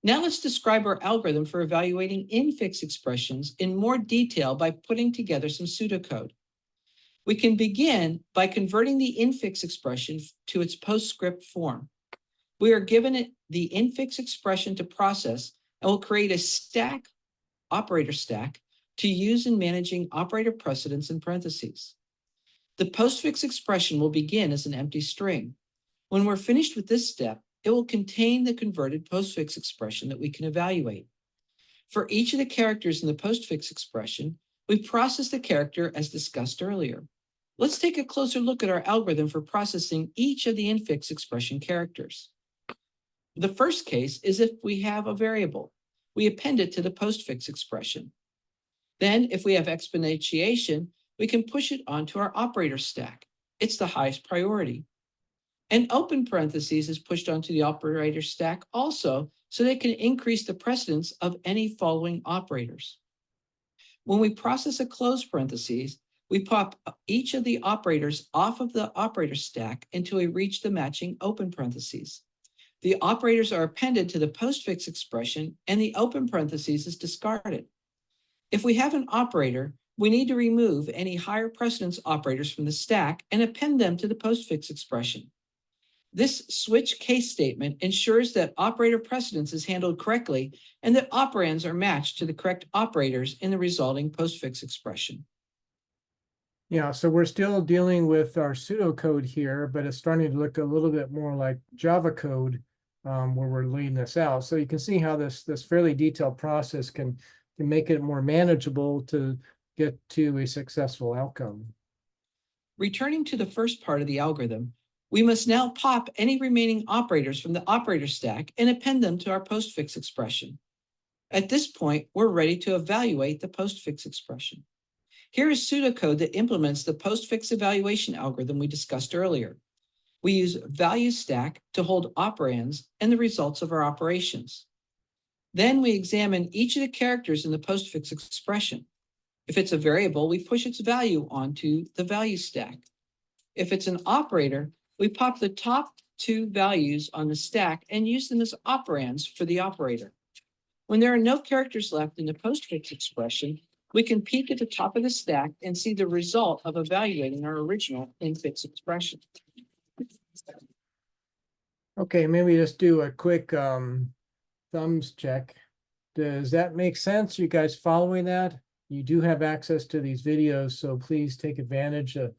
Now let's describe our algorithm for evaluating infix expressions in more detail by putting together some pseudocode. We can begin by converting the infix expression to its postscript form. We are given the infix expression to process and will create a operator stack to use in managing operator precedence in parentheses. The postfix expression will begin as an empty string. When we're finished with this step, it will contain the converted postfix expression that we can evaluate. For each of the characters in the postfix expression, we process the character as discussed earlier. Let's take a closer look at our algorithm for processing each of the infix expression characters. The first case is if we have a variable. We append it to the postfix expression. Then, if we have exponentiation, we can push it onto our operator stack. It's the highest priority. An open parentheses is pushed onto the operator stack also, so they can increase the precedence of any following operators. When we process a close parentheses, we pop each of the operators off of the operator stack until we reach the matching open parentheses. The operators are appended to the postfix expression and the open parentheses is discarded. If we have an operator, we need to remove any higher precedence operators from the stack and append them to the postfix expression. This switch case statement ensures that operator precedence is handled correctly and that operands are matched to the correct operators in the resulting postfix expression. Yeah, so we're still dealing with our pseudocode here, but it's starting to look a little bit more like Java code where we're laying this out. So you can see how this fairly detailed process can make it more manageable to get to a successful outcome. Returning to the first part of the algorithm, we must now pop any remaining operators from the operator stack and append them to our postfix expression. At this point, we're ready to evaluate the postfix expression. Here is pseudocode that implements the postfix evaluation algorithm we discussed earlier. We use value stack to hold operands and the results of our operations. Then we examine each of the characters in the postfix expression. If it's a variable, we push its value onto the value stack. If it's an operator, we pop the top 2 values on the stack and use them as operands for the operator. When there are no characters left in the postfix expression, we can peek at the top of the stack and see the result of evaluating our original infix expression. Okay, maybe just do a quick thumbs check. Does that make sense? You guys following that? You do have access to these videos, so please take advantage of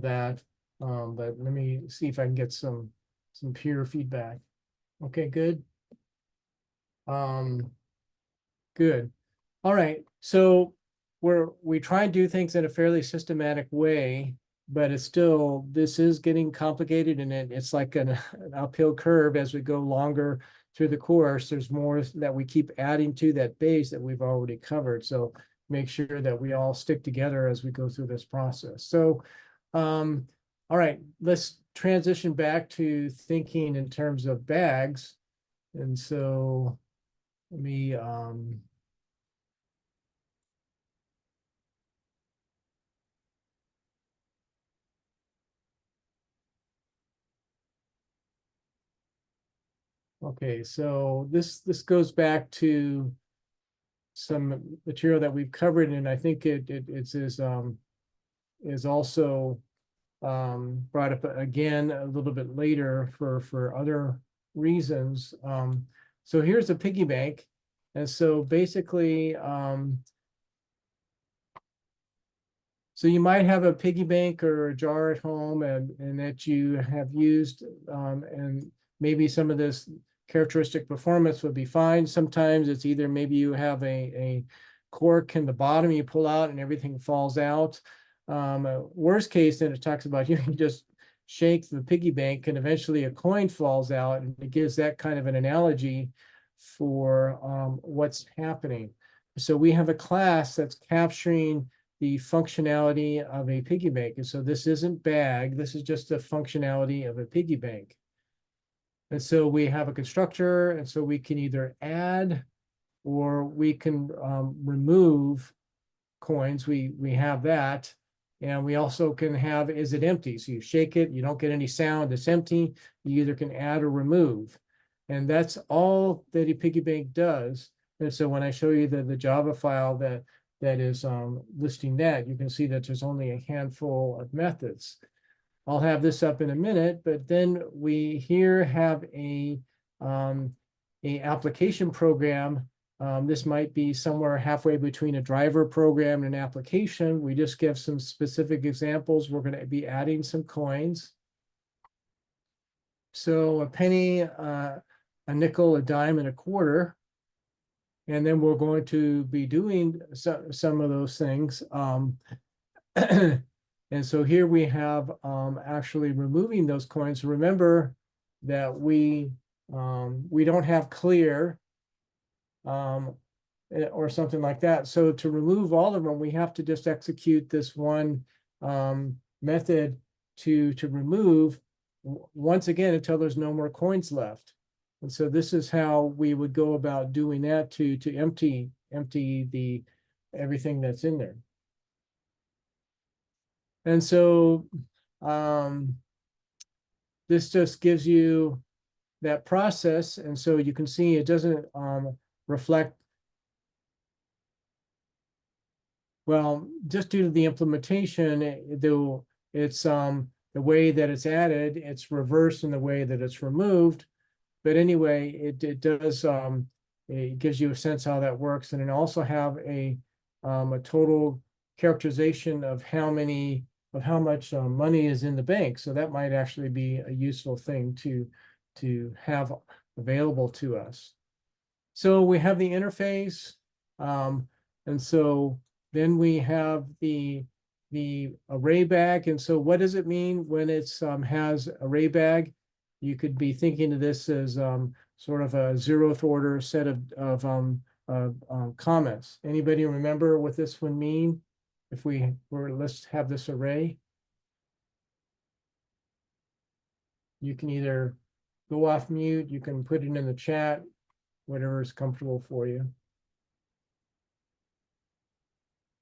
that. But let me see if I can get some peer feedback. Okay, good. Good. All right. So we try and do things in a fairly systematic way, but it's still, this is getting complicated, and it's like an uphill curve as we go longer through the course. There's more that we keep adding to that base that we've already covered. So make sure that we all stick together as we go through this process. So, all right, let's transition back to thinking in terms of bags. And so let me, okay, so this goes back to some material that we've covered, and I think it's is also brought up again a little bit later for other reasons. So here's a piggy bank, and so basically, so you might have a piggy bank or a jar at home, and that you have used, and maybe some of this characteristic performance would be fine. Sometimes it's either maybe you have a cork in the bottom you pull out and everything falls out. Worst case, then it talks about you can just shake the piggy bank and eventually a coin falls out, and it gives that kind of an analogy for what's happening. So we have a class that's capturing the functionality of a piggy bank. And so this isn't bag, this is just the functionality of a piggy bank. And so we have a constructor, and so we can either add or we can remove coins. We have that. And we also can have, is it empty? So you shake it, you don't get any sound, it's empty. You either can add or remove. And that's all that a piggy bank does. And so when I show you the Java file that is listing that, you can see that there's only a handful of methods. I'll have this up in a minute, but then we here have a application program. This might be somewhere halfway between a driver program and an application. We just give some specific examples. We're going to be adding some coins. So a penny, a nickel, a dime, and a quarter. And then we're going to be doing some of those things. And so here we have actually removing those coins. Remember that we don't have clear or something like that. So to remove all of them, we have to just execute this one method to remove once again until there's no more coins left. And so this is how we would go about doing that to empty the everything that's in there. And so this just gives you that process. And so you can see it doesn't reflect, well, just due to the implementation, it's the way that it's added, it's reversed in the way that it's removed. But anyway, it does, it gives you a sense how that works. And it also have a total characterization of how much money is in the bank. So that might actually be a useful thing to have available to us. So we have the interface, and so then we have the array bag. And so what does it mean when it's has array bag? You could be thinking of this as sort of a zeroth order set of comments. Anybody remember what this would mean if we were, let's have this array? You can either go off mute, you can put it in the chat, whatever is comfortable for you.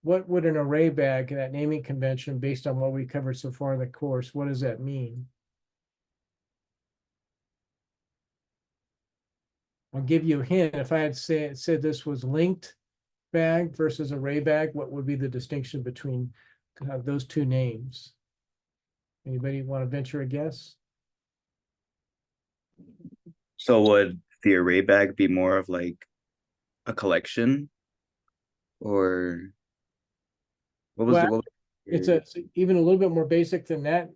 What would an array bag, that naming convention, based on what we covered so far in the course, what does that mean? I'll give you a hint. If I had said this was linked bag versus array bag, what would be the distinction between those two names? Anybody want to venture a guess? So would the array bag be more of like a collection, or what was Well, the what it's even a little bit more basic than that,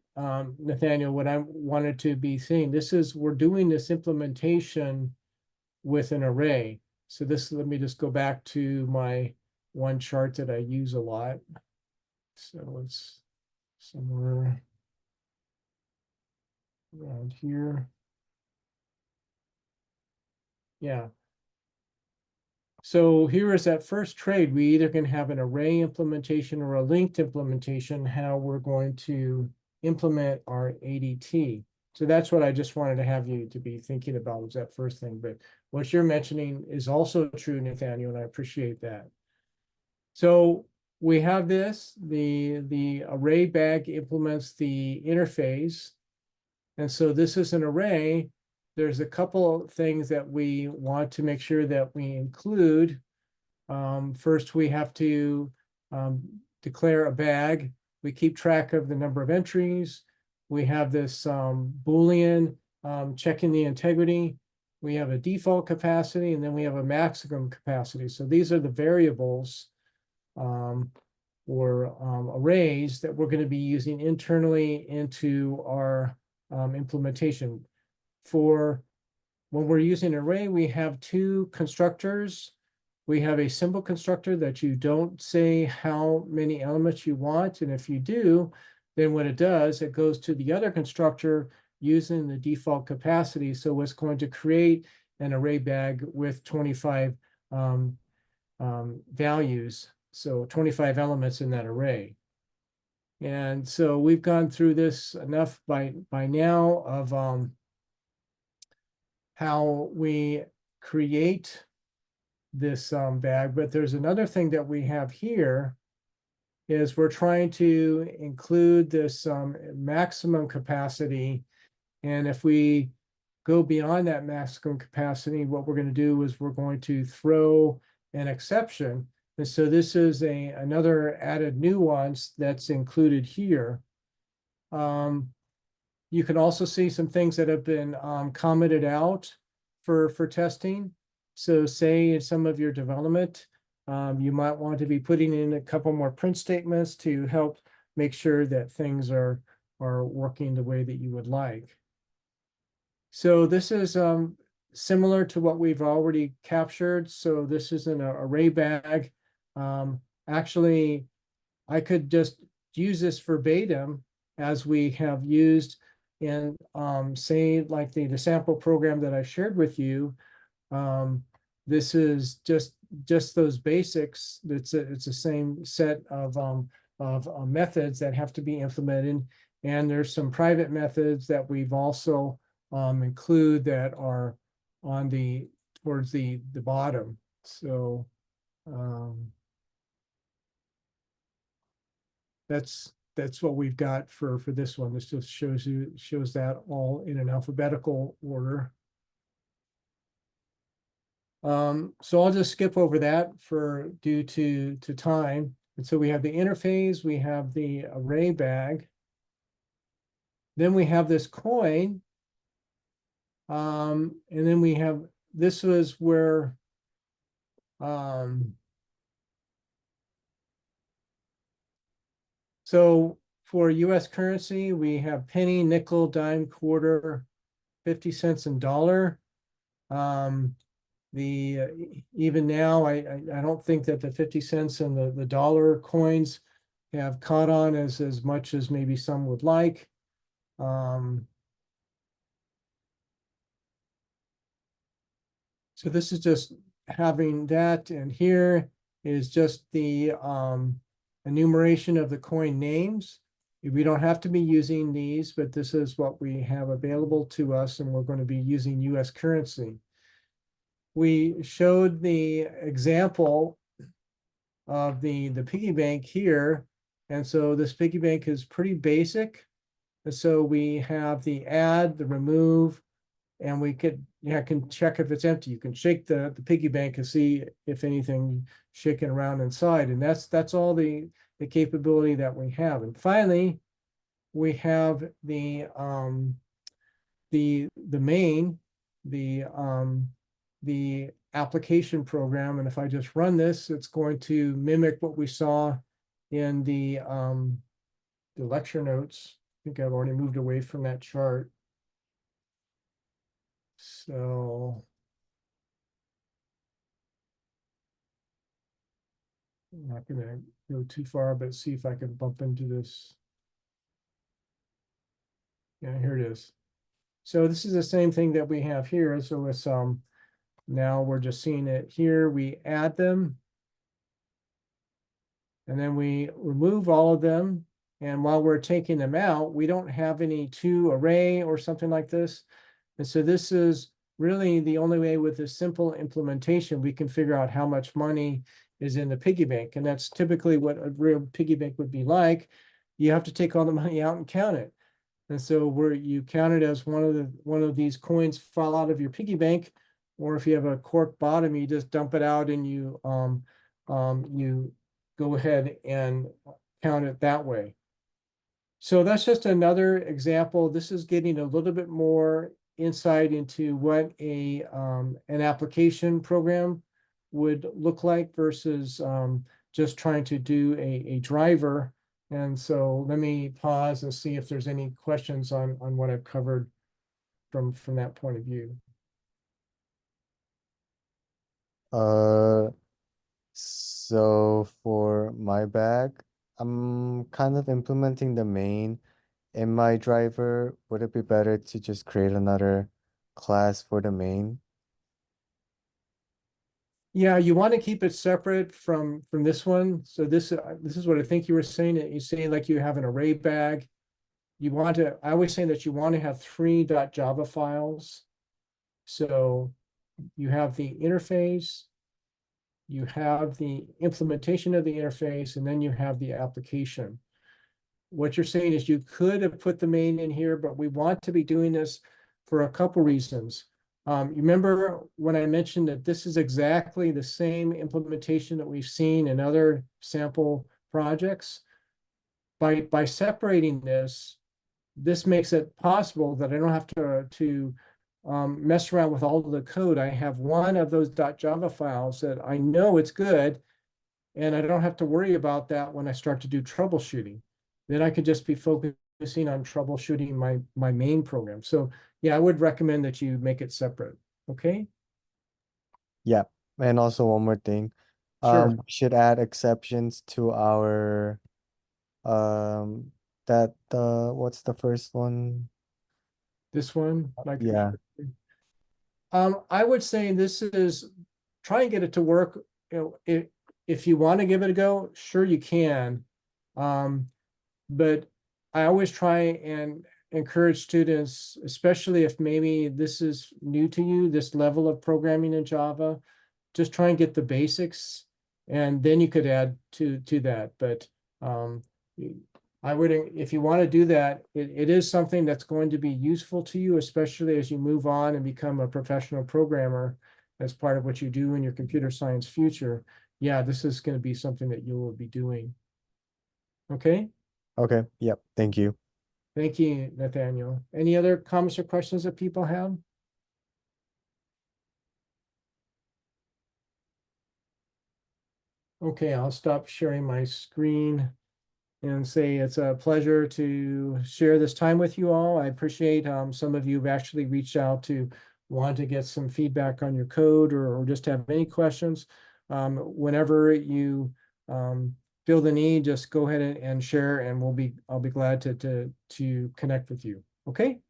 Nathaniel. What I wanted to be seeing, we're doing this implementation with an array. So this, let me just go back to my one chart that I use a lot. So it's somewhere around here. Yeah. So here is that first trade. We either can have an array implementation or a linked implementation, how we're going to implement our ADT. So that's what I just wanted to have you to be thinking about, was that first thing. But what you're mentioning is also true, Nathaniel, and I appreciate that. So we have this, the array bag implements the interface. And so this is an array. There's a couple of things that we want to make sure that we include. First, we have to declare a bag. We keep track of the number of entries. We have this Boolean checking the integrity. We have a default capacity, and then we have a maximum capacity. So these are the variables or arrays that we're going to be using internally into our implementation. For when we're using an array, we have two constructors. We have a simple constructor that you don't say how many elements you want. And if you do, then what it does, it goes to the other constructor using the default capacity. So it's going to create an array bag with 25 values. So 25 elements in that array. And so we've gone through this enough by now of how we create this bag. But there's another thing that we have here is we're trying to include this maximum capacity. And if we go beyond that maximum capacity, what we're going to do is we're going to throw an exception. And so this is another added nuance that's included here. You can also see some things that have been commented out for testing. So say in some of your development, you might want to be putting in a couple more print statements to help make sure that things are working the way that you would like. So this is similar to what we've already captured. So this is an array bag. Actually, I could just use this verbatim as we have used in say like the sample program that I shared with you. This is just those basics. It's the same set of methods that have to be implemented, and there's some private methods that we've also include that are on towards the bottom. So that's what we've got for this one. This just shows that all in an alphabetical order. So I'll just skip over that due to time. And so we have the interface, we have the array bag. Then we have this coin. And then we have, this was where so for US currency, we have penny, nickel, dime, quarter, 50 cents, and dollar. Even now, I don't think that the 50 cents and the dollar coins have caught on as much as maybe some would like. So this is just having that, and here is just the enumeration of the coin names. We don't have to be using these, but this is what we have available to us, and we're going to be using US currency. We showed the example of the piggy bank here. And so this piggy bank is pretty basic. And so we have the add, the remove, and we can check if it's empty. You can shake the piggy bank and see if anything shaking around inside. And that's all the capability that we have. And finally, we have the main, the application program. And if I just run this, it's going to mimic what we saw in the lecture notes. I think I've already moved away from that chart. So I'm not gonna go too far, but see if I can bump into this. Yeah, here it is. So this is the same thing that we have here. So it's now we're just seeing it here. We add them. And then we remove all of them. And while we're taking them out, we don't have any to array or something like this. And so this is really the only way with a simple implementation, we can figure out how much money is in the piggy bank. And that's typically what a real piggy bank would be like. You have to take all the money out and count it. And so where you count it as one of these coins fall out of your piggy bank, or if you have a cork bottom, you just dump it out and you go ahead and count it that way. So that's just another example. This is getting a little bit more insight into what an application program would look like versus just trying to do a driver. And so let me pause and see if there's any questions on what I've covered from that point of view. So for my bag, I'm kind of implementing the main in my driver. Would it be better to just create another class for the main? Yeah, you want to keep it separate from this one. So this is what I think you were saying. That you say like you have an array bag. You want to, I always say that you want to have 3 .java files. So you have the interface, you have the implementation of the interface, and then you have the application. What you're saying is you could have put the main in here, but we want to be doing this for a couple reasons. You remember when I mentioned that this is exactly the same implementation that we've seen in other sample projects? By separating this, this makes it possible that I don't have to mess around with all of the code. I have one of those .java files that I know it's good, and I don't have to worry about that when I start to do troubleshooting. Then I could just be focusing on troubleshooting my main program. So yeah, I would recommend that you make it separate. Okay? Yeah. And also one more thing. Sure. We should add exceptions to our that what's the first one? This one, like Yeah. I would say this is try and get it to work. You know, if you want to give it a go, sure you can. But I always try and encourage students, especially if maybe this is new to you, this level of programming in Java, just try and get the basics, and then you could add to that. But I would, if you want to do that, it is something that's going to be useful to you, especially as you move on and become a professional programmer as part of what you do in your computer science future. Yeah, this is going to be something that you will be doing. Okay? Okay. Yep. Thank you. Thank you, Nathaniel. Any other comments or questions that people have? Okay, I'll stop sharing my screen and say it's a pleasure to share this time with you all. I appreciate some of you have actually reached out to want to get some feedback on your code or just have any questions. Whenever you feel the need, just go ahead and share, and I'll be glad to connect with you. Okay?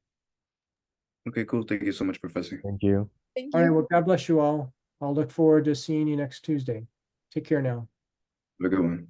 Okay, cool. Thank you so much, Professor. Thank you. Thank All right, you. well, God bless you all. I'll look forward to seeing you next Tuesday. Take care now. Have a good one.